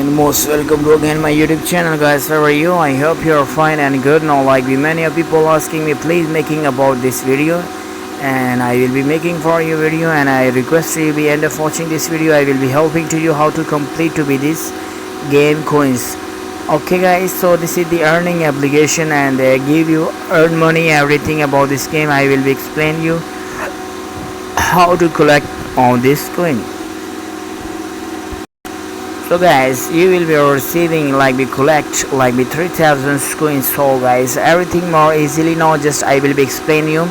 Most welcome to again my YouTube channel, guys. How are you? I hope you're fine and good. Now, like many of people asking me, please making about this video, and I will be making for you video, and I request you be end of watching this video. I will be helping to you how to complete to be this game coins. Okay, guys. So this is the earning application, and they give you earn money everything about this game. I will be explain you how to collect on this coin. So guys, you will be receiving like we collect like we 3000 coins. So guys, everything more easily now, just I will be explain you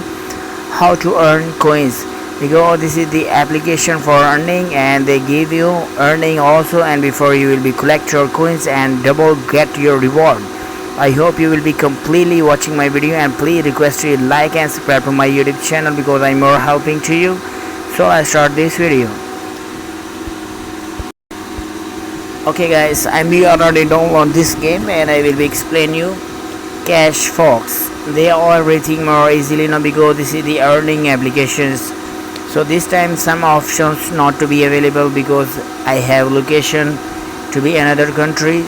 how to earn coins, because this is the application for earning, and they give you earning also, and before you will be collect your coins and double get your reward. I hope you will be completely watching my video, and please request you like and subscribe to my YouTube channel, because I'm more helping to you. So I start this video. Okay guys, I'm already download this game, and I will be explain you Cash Fox. They are everything more easily now, because this is the earning applications. So this time some options not to be available, because I have location to be another country.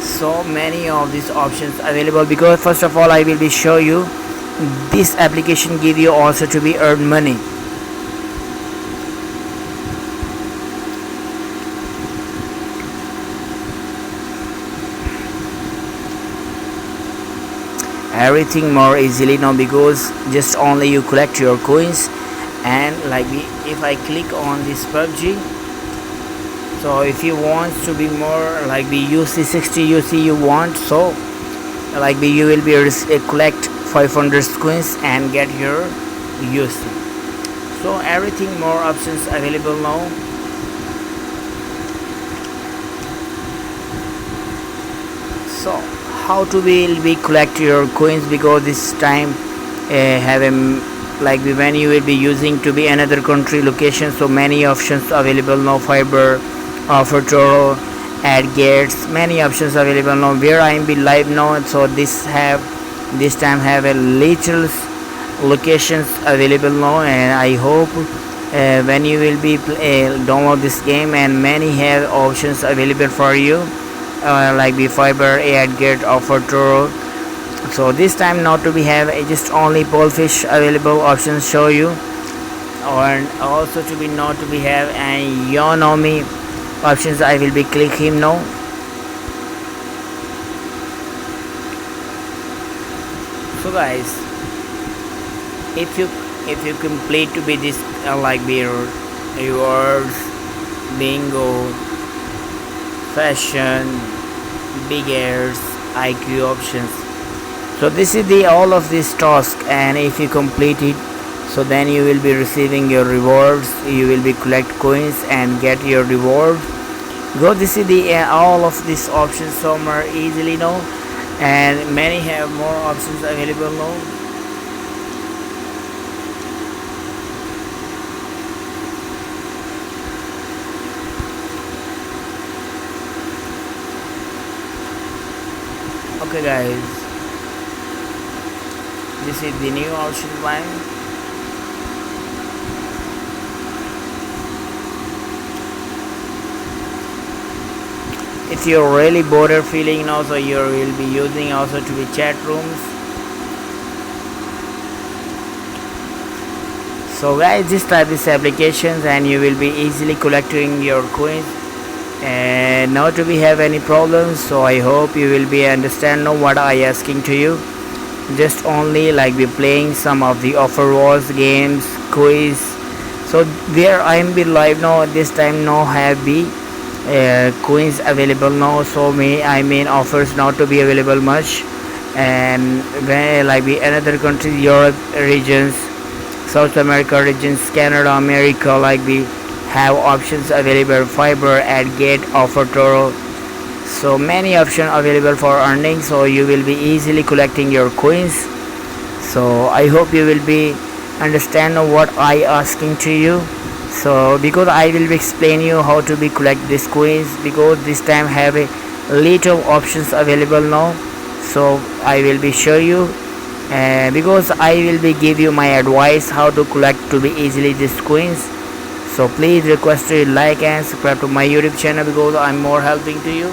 So many of these options available, because first of all I will be show you this application give you also to be earn money. Everything more easily now, because just only you collect your coins, and like if I click on this PUBG, so if you want to be more like be UC 60 UC you want, so like you will be collect 500 coins and get your UC. So everything more options available now. So how to will be collect your coins, because this time have a like when you will be using to be another country location. So many options available now, fiber, offer toro, add gates, many options available now. Where I am be live now, so this time have a little locations available now, and I hope when you will be download this game, and many have options available for you. Like the fiber, add gate, offer toro. So this time not to be have just only polefish available options show you, or also to be not to be have and Yonomi options. I will be click him now. So guys, if you complete to be this like be rewards, bingo, fashion, big airs, IQ options. So this is the all of this task, and if you complete it, so then you will be receiving your rewards. You will be collect coins and get your reward. Go, this is the all of these options so more easily now, and many have more options available now. Okay guys, this is the new option line. If you're really bored feeling now, so you will be using also to be chat rooms. So guys, just type these applications, and you will be easily collecting your coins, and not to be have any problems. So I hope you will be understand now what I asking to you. Just only like be playing some of the offer wars games, quiz. So there I am be live now. This time no have be coins available now, so I mean offers not to be available much. And when like be another country, Europe regions, South America regions, Canada, America, like we have options available, fiber, add gate, offer toro. So many options available for earning, so you will be easily collecting your coins. So I hope you will be understand what I asking to you. So because I will be explain you how to be collect these coins, because this time have a little options available now. So I will be show you, because I will be give you my advice how to collect to be easily these coins. So please request to like and subscribe to my YouTube channel, because I'm more helping to you.